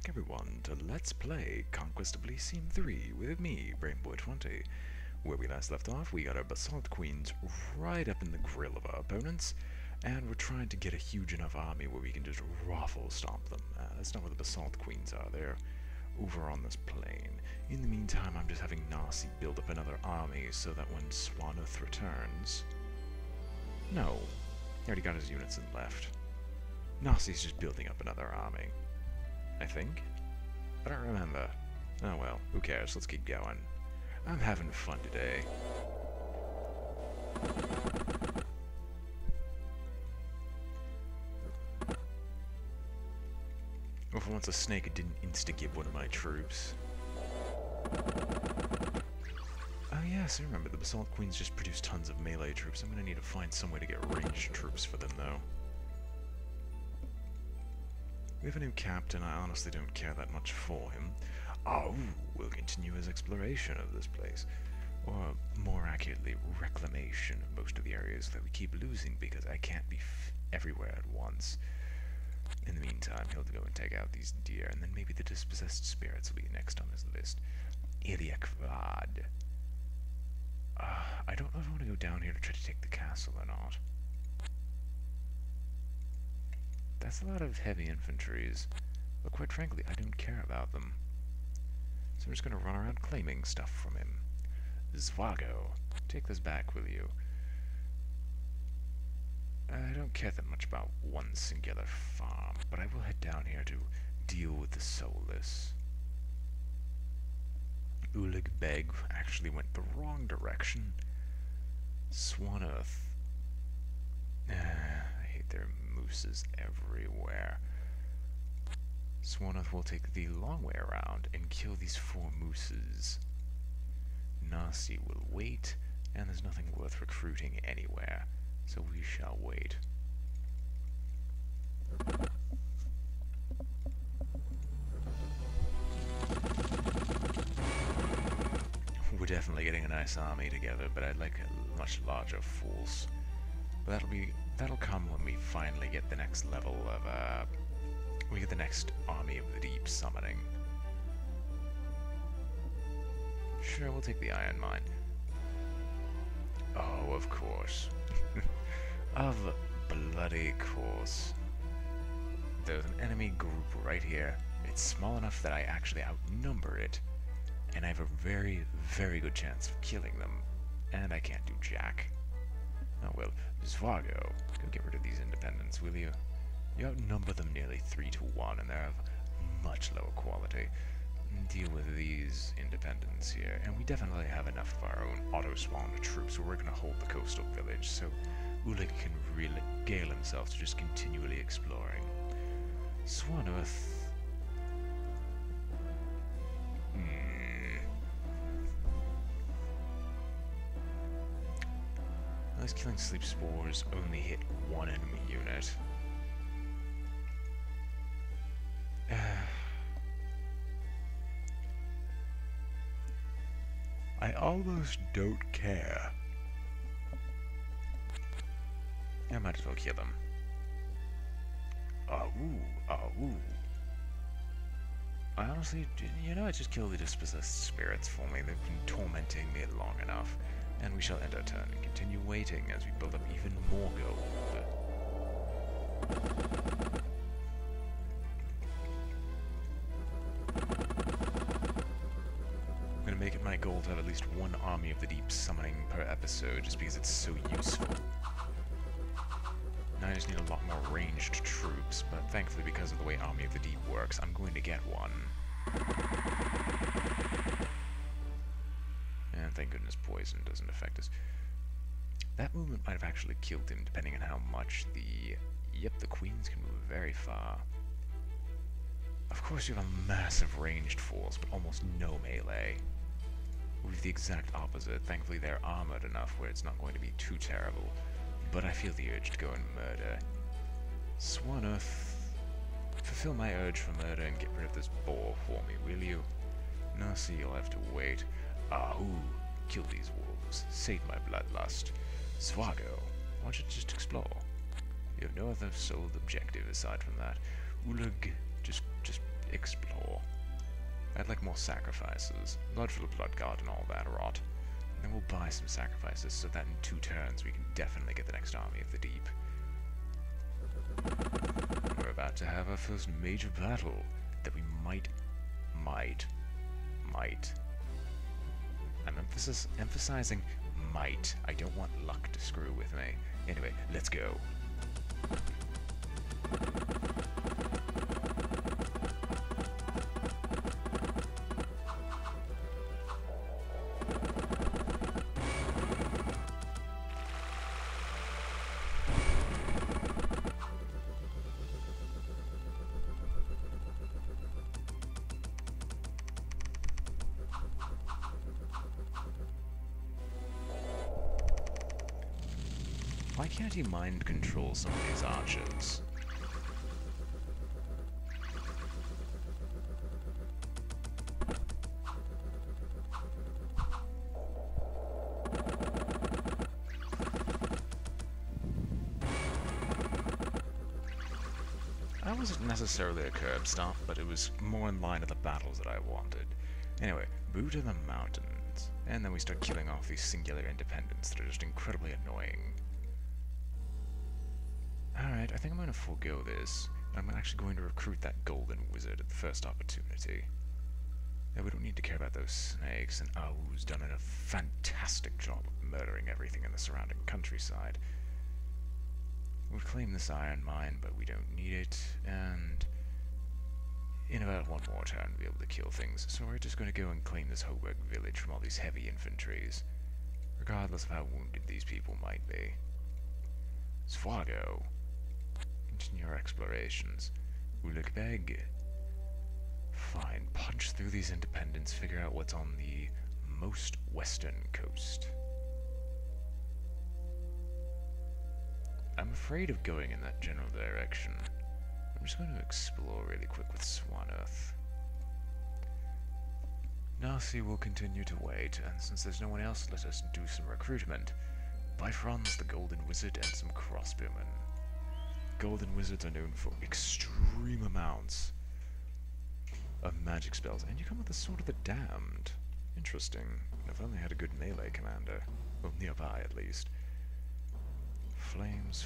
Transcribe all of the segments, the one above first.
back everyone to Let's Play Conquest of Elysium 3 with me, BrainBoy 20. Where we last left off, we got our basalt queens right up in the grill of our opponents, and we're trying to get a huge enough army where we can just raffle stomp them. That's not where the basalt queens are, they're over on this plain. In the meantime, I'm just having Nasi build up another army so that when Swaneth returns... No, he already got his units and left. Nasi's just building up another army. I think? I don't remember. Oh well, who cares, let's keep going. I'm having fun today. Or for once a snake didn't insta-give one of my troops. Oh yes, I remember, the Basalt Queens just produce tons of melee troops. I'm gonna need to find some way to get ranged troops for them though. We have a new captain. I honestly don't care that much for him. Oh, we'll continue his exploration of this place. Or, more accurately, reclamation of most of the areas that we keep losing because I can't be everywhere at once. In the meantime, he'll go and take out these deer, and then maybe the dispossessed spirits will be next on his list. Iliakvad. I don't know if I want to go down here to try to take the castle or not. That's a lot of heavy infantries, but quite frankly, I don't care about them. So we're just going to run around claiming stuff from him. Zvago, take this back, will you? I don't care that much about one singular farm, but I will head down here to deal with the soulless. Ulig Beg actually went the wrong direction. Swaneth. I hate their mooses everywhere. Swaneth will take the long way around and kill these 4 mooses. Nasi will wait, and there's nothing worth recruiting anywhere, so we shall wait. We're definitely getting a nice army together, but I'd like a much larger force. But that'll come when we finally get the next level of we get the next Army of the Deep summoning. Sure, we'll take the Iron Mine. Oh, of course. Of bloody course. There's an enemy group right here. It's small enough that I actually outnumber it, and I have a very, very good chance of killing them. And I can't do jack. Oh well, Zvago, go get rid of these independents, will you? You outnumber them nearly 3 to 1, and they're of much lower quality. Deal with these independents here, and we definitely have enough of our own auto-spawned troops where we're going to hold the coastal village, so Ulik can regale himself to just continually exploring. Swaneth. Those killing sleep spores only hit 1 enemy unit. I almost don't care. I might as well kill them. I honestly, you know, I just kill the dispossessed spirits for me. They've been tormenting me long enough. And we shall end our turn and continue waiting as we build up even more gold. I'm going to make it my goal to have at least 1 Army of the Deep summoning per episode, just because it's so useful. Now I just need a lot more ranged troops, but thankfully because of the way Army of the Deep works, I'm going to get one. And thank goodness poison doesn't affect us. That movement might have actually killed him, depending on how much the... Yep, the queens can move very far. Of course you have a massive ranged force, but almost no melee. We have the exact opposite. Thankfully they're armored enough where it's not going to be too terrible. But I feel the urge to go and murder. Swaneth, fulfill my urge for murder and get rid of this boar for me, will you? Nasi, you'll have to wait. Ahu, kill these wolves, sate my bloodlust. Zvago, why don't you just explore? You have no other sole objective aside from that. Ulig, just explore. I'd like more sacrifices. Blood for the blood god and all that rot. And then we'll buy some sacrifices so that in 2 turns we can definitely get the next army of the deep. We're about to have our first major battle that we might. I'm emphasizing might. I don't want luck to screw with me. Anyway, let's go. Why can't he mind control some of these archers? That wasn't necessarily a curb stop, but it was more in line with the battles that I wanted. Anyway, move to the mountains, and then we start killing off these singular independents that are just incredibly annoying. Alright, I think I'm going to forego this. I'm actually going to recruit that golden wizard at the first opportunity. Yeah, we don't need to care about those snakes, and who's done a fantastic job of murdering everything in the surrounding countryside. We'll claim this iron mine, but we don't need it, and in about 1 more turn we'll be able to kill things, so we're just going to go and claim this Hoburg village from all these heavy infantries, regardless of how wounded these people might be. Svargo. Continue your explorations. Uligbeg. Fine, punch through these independents, figure out what's on the most western coast. I'm afraid of going in that general direction. I'm just going to explore really quick with Swanearth. Narcy will continue to wait, and since there's no one else, let us do some recruitment. Bifrons, the Golden Wizard, and some crossbowmen. Golden Wizards are known for extreme amounts of magic spells, and you come with the Sword of the Damned. Interesting. If only had a good melee commander. Well, nearby at least. Flames,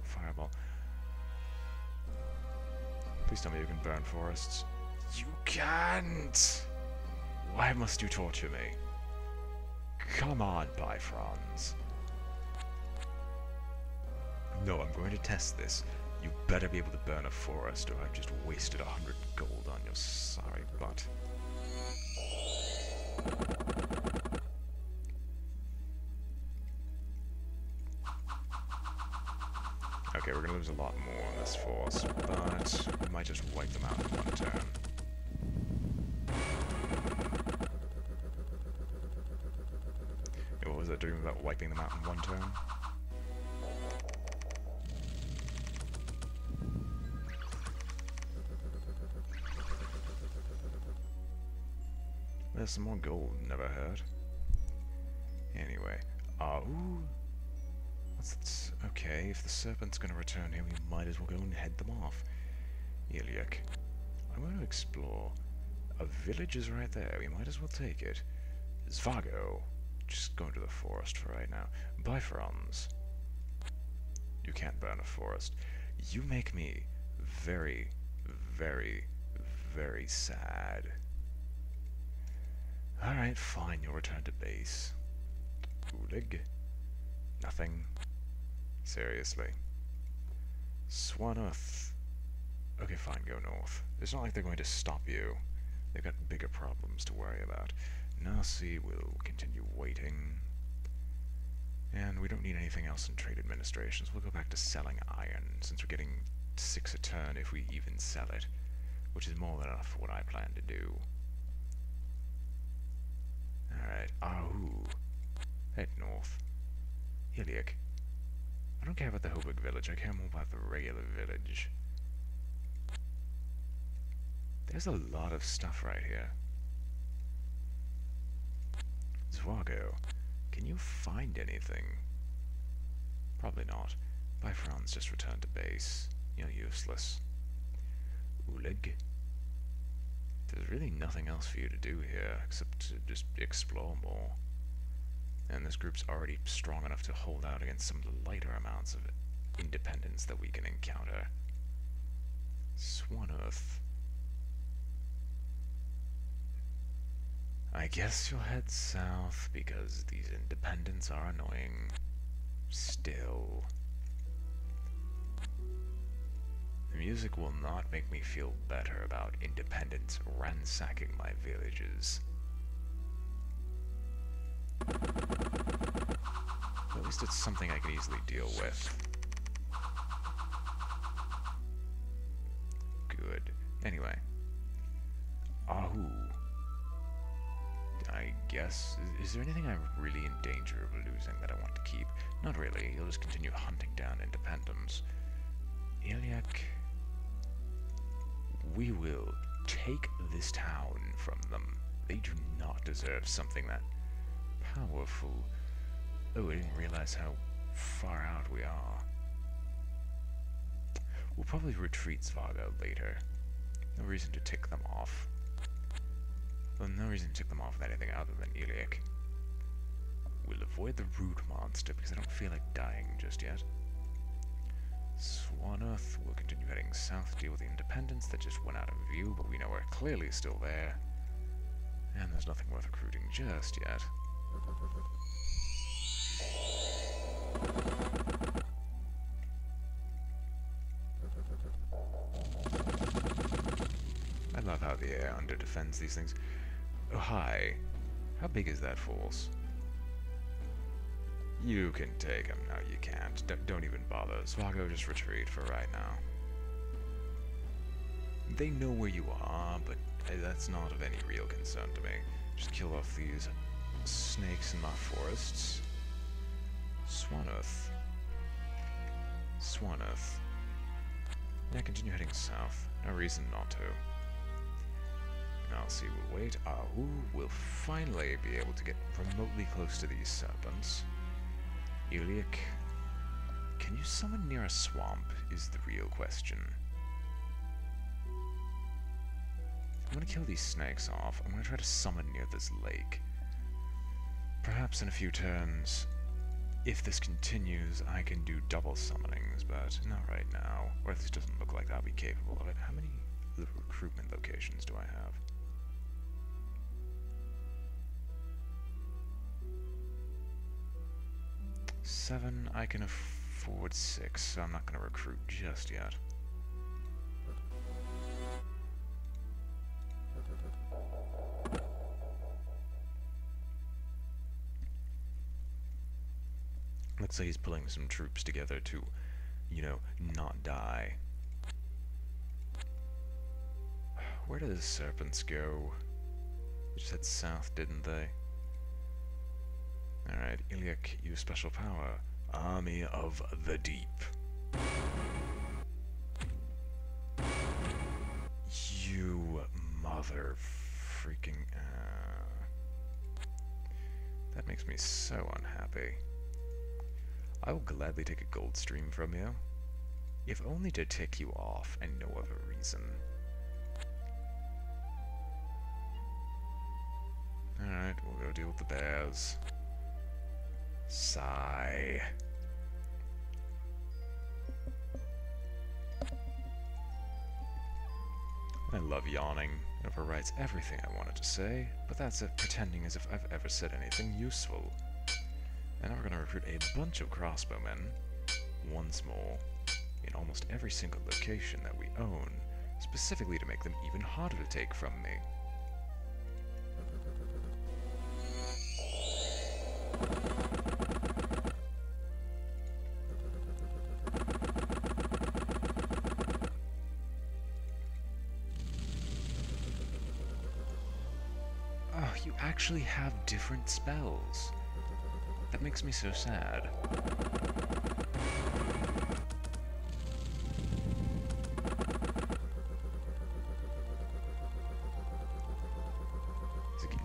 fireball. Please tell me you can burn forests. You can't! Why must you torture me? Come on, Bifrons. No, I'm going to test this. You better be able to burn a forest, or I've just wasted 100 gold on your sorry butt. Okay, we're gonna lose a lot more on this force, but we might just wipe them out in 1 turn. What was that dream about wiping them out in 1 turn? There's some more gold, never heard. Anyway, what's that? Okay, if the serpent's gonna return here, we might as well go and head them off. Iliak. I'm going to explore. A village is right there, we might as well take it. Svargo. Just go into the forest for right now. Bifrons. You can't burn a forest. You make me very, very, very sad. Alright, fine, you'll return to base. Ulig. Nothing. Seriously. Swanearth. Okay, fine, go north. It's not like they're going to stop you. They've got bigger problems to worry about. Narcy will continue waiting. And we don't need anything else in trade administrations. We'll go back to selling iron, since we're getting 6 a turn if we even sell it, which is more than enough for what I plan to do. Alright, head north. Iliak. I don't care about the Hoburg village, I care more about the regular village. There's a lot of stuff right here. Svargo, can you find anything? Probably not. Bifrons just returned to base. You're useless. Ulig. There's really nothing else for you to do here except to just explore more. And this group's already strong enough to hold out against some of the lighter amounts of independence that we can encounter. Swanearth. I guess you'll head south because these independents are annoying. Still. The music will not make me feel better about independents ransacking my villages. At least it's something I can easily deal with. Good. Anyway. Ahu. I guess... Is there anything I'm really in danger of losing that I want to keep? Not really. You'll just continue hunting down independents. Iliak... We will take this town from them. They do not deserve something that powerful. Oh, I didn't realize how far out we are. We'll probably retreat Svargo later. No reason to tick them off. Well, no reason to tick them off with anything other than Iliak. We'll avoid the root monster because I don't feel like dying just yet. Swanearth will continue heading south, deal with the independents that just went out of view, but we know we're clearly still there. And there's nothing worth recruiting just yet. I love how the air under defends these things. Oh, hi. How big is that force? You can take him. No, you can't. Don't even bother. Svargo, just retreat for right now. They know where you are, but that's not of any real concern to me. Just kill off these snakes in my forests. Swanearth. Swanearth. Yeah, continue heading south. No reason not to. I'll see, we'll wait. Ahu will finally be able to get remotely close to these serpents. Iliak, can you summon near a swamp is the real question. I'm gonna kill these snakes off. I'm gonna try to summon near this lake. Perhaps in a few turns, if this continues, I can do double summonings, but not right now. Or at least it doesn't look like I'll be capable of it. How many recruitment locations do I have? 7, I can afford 6, so I'm not going to recruit just yet. Let's say he's pulling some troops together to, you know, not die. Where did the serpents go? They just head south, didn't they? Alright, Iliak, use special power. Army of the Deep. You mother freaking... That makes me so unhappy. I will gladly take a gold stream from you, if only to tick you off and no other reason. Alright, we'll go deal with the bears. Sigh. I love yawning. It overwrites everything I wanted to say, but that's it, pretending as if I've ever said anything useful. And now we're gonna recruit a bunch of crossbowmen, once more, in almost every single location that we own, specifically to make them even harder to take from me. Oh, you actually have different spells. That makes me so sad.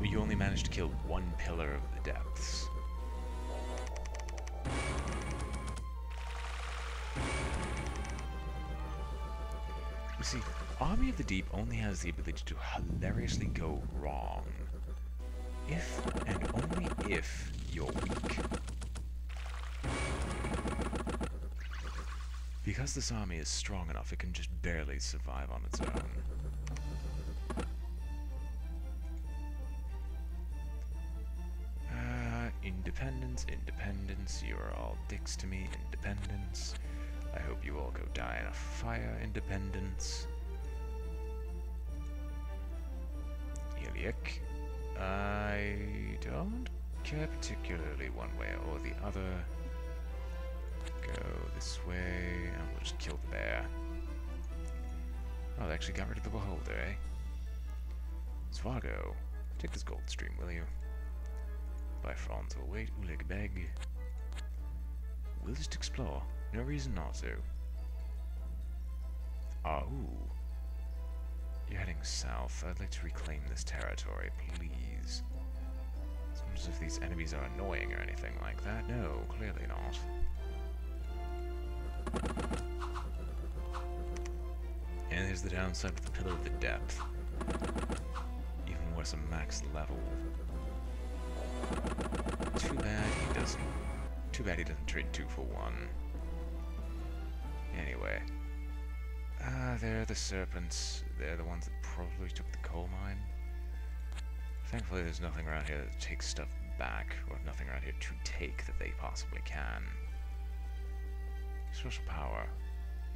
You only managed to kill one pillar of the depths. You see, Army of the Deep only has the ability to hilariously go wrong. If and only if you're weak. Because this army is strong enough, it can just barely survive on its own. Independence, independence, you are all dicks to me, independence. I hope you all go die in a fire, independence. Iliac, I don't care particularly one way or the other. Go this way, and we'll just kill the bear. Oh, they actually got rid of the beholder, eh? Svargo, take this gold stream, will you? By Franz will wait, Ulig beg. We'll just explore. No reason not to. Ah, ooh. You're heading south. I'd like to reclaim this territory, please. It's not as if these enemies are annoying or anything like that. No, clearly not. And there's the downside of the Pillar of the Depth. Even worse, a max level. Too bad he doesn't trade 2 for 1. Anyway. They're the serpents. They're the ones that probably took the coal mine. Thankfully there's nothing around here that takes stuff back, or nothing around here to take that they possibly can. Special power.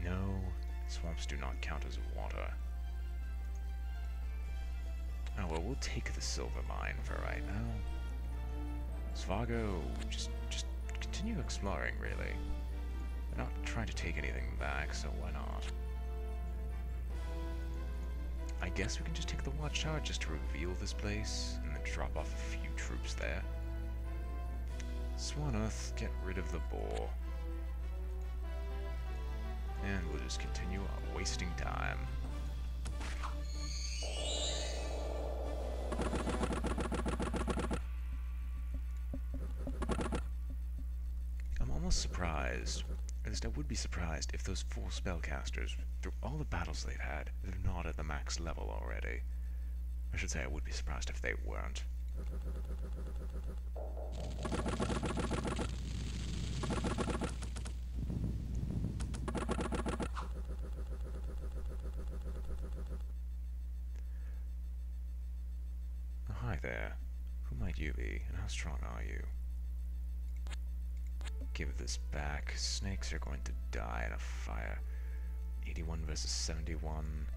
No, swamps do not count as water. Oh well, we'll take the silver mine for right now. Svargo, just continue exploring, really. They're not trying to take anything back, so why not? I guess we can just take the watchtower just to reveal this place, and then drop off a few troops there. Swan Earth, get rid of the boar. And we'll just continue wasting time. I'm almost surprised, at least I would be surprised if those 4 spellcasters, through all the battles they've had, they're not at the max level already. I should say I would be surprised if they weren't. Oh, hi there. Who might you be, and how strong are you? Give this back. Snakes are going to die in a fire. 81 versus 71.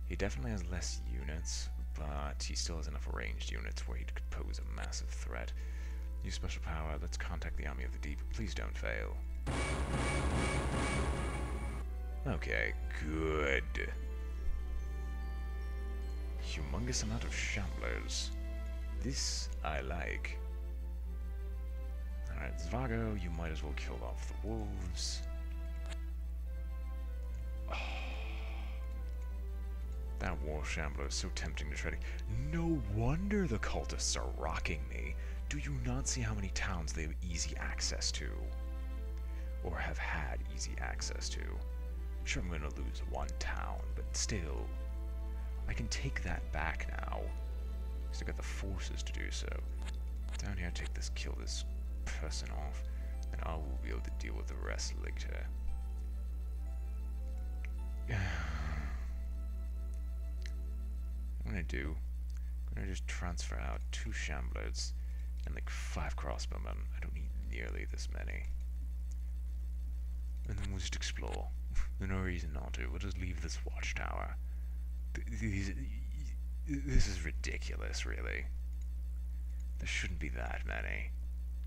He definitely has less units, but he still has enough ranged units where he could pose a massive threat. Use special power. Let's contact the Army of the Deep. Please don't fail. Okay, good. Humongous amount of shamblers. This I like. Alright, Svargo, you might as well kill off the wolves. Oh, that war shambler is so tempting to try to... No wonder the cultists are rocking me. Do you not see how many towns they have easy access to? Or have had easy access to? Sure, I'm gonna lose 1 town, but still. I can take that back now. Still got the forces to do so. Down here, kill this person off, and I will be able to deal with the rest later. I'm gonna just transfer out 2 shamblers and like 5 crossbowmen. I don't need nearly this many. And then we'll just explore. There's no reason not to. We'll just leave this watchtower. This is ridiculous, really. There shouldn't be that many.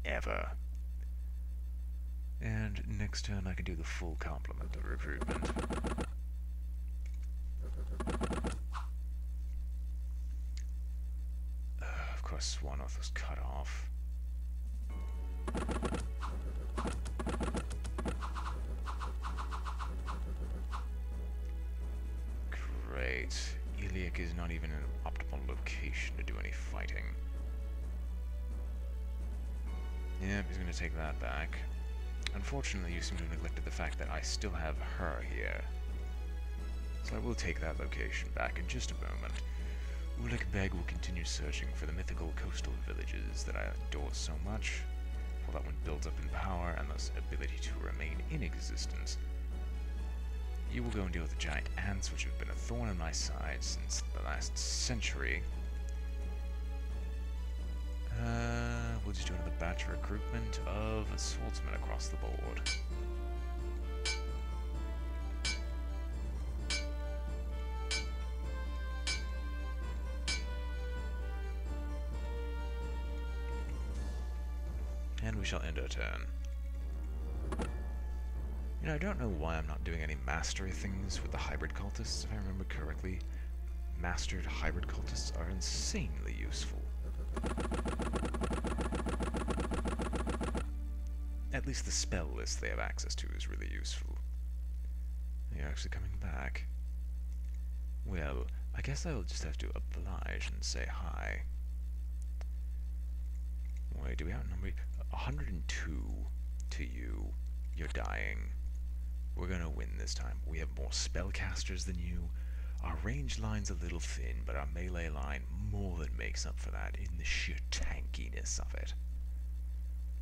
Ever. And next turn I can do the full complement of recruitment. Of course, Swanoth was cut off. Great. Iliac is not even in an optimal location to do any fighting. Yep, he's gonna take that back. Unfortunately, you seem to have neglected the fact that I still have her here. so I will take that location back in just a moment. Beg will continue searching for the mythical coastal villages that I adore so much, while that one builds up in power and thus ability to remain in existence. You will go and deal with the giant ants, which have been a thorn in my side since the last century. We'll just do another batch recruitment of swordsmen across the board. And we shall end our turn. You know, I don't know why I'm not doing any mastery things with the hybrid cultists. If I remember correctly, mastered hybrid cultists are insanely useful. At least the spell list they have access to is really useful. You're actually coming back. Well, I guess I'll just have to oblige and say hi. Wait, do we outnumber 102 to you? You're dying. We're gonna win this time. We have more spellcasters than you. Our range line's a little thin, but our melee line more than makes up for that in the sheer tankiness of it.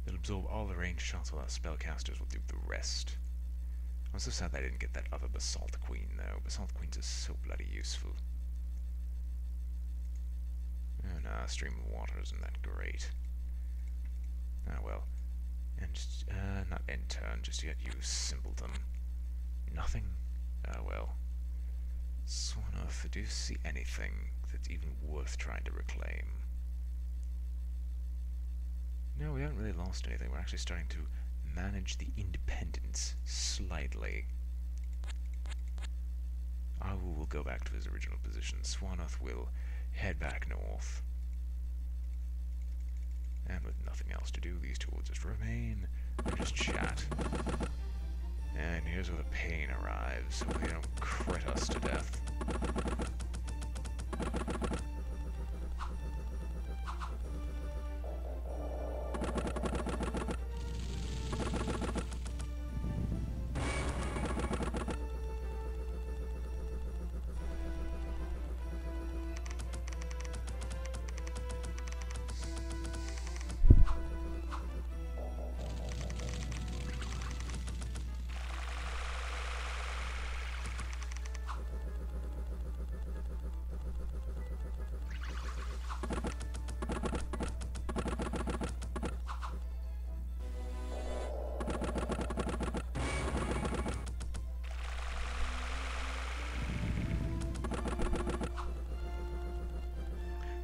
It'll absorb all the ranged shots while our spellcasters will do the rest. I'm so sad that I didn't get that other Basalt Queen, though. Basalt Queens are so bloody useful. Oh no, Stream of Water isn't that great. Ah well. And, not end turn, just yet, you simpleton. Nothing? Ah well. Swannoth, do you see anything that's even worth trying to reclaim? No, we haven't really lost anything. We're actually starting to manage the independence slightly. Awu will go back to his original position. Swannoth will head back north. And with nothing else to do, these two will just remain and just chat. And here's where the pain arrives. Hopefully they don't crit us to death.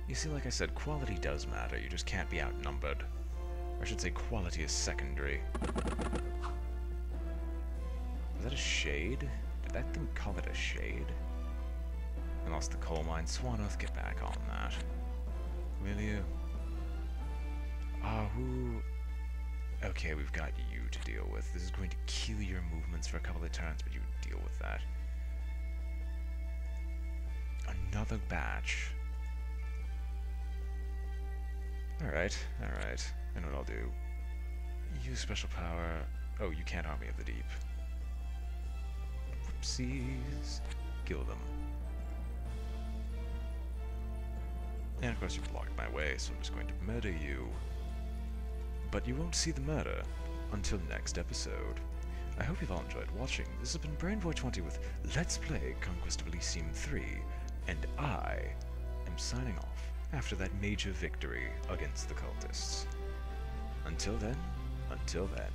You see, like I said, quality does matter. You just can't be outnumbered. Or I should say quality is secondary. Is that a shade? Did that thing call it a shade? I lost the coal mine. Swannoth, get back on that. Will you? Who? Okay, we've got you to deal with. This is going to kill your movements for a couple of turns, but you deal with that. Another batch. Alright, alright. I know what I'll do. Use special power. Oh, you can't Army of the Deep. Whoopsies. Kill them. And of course you blocked my way, so I'm just going to murder you. But you won't see the murder until next episode. I hope you've all enjoyed watching. This has been BrainBoy20 with Let's Play Conquest of Elysium 3, and I am signing off after that major victory against the cultists. Until then, until then.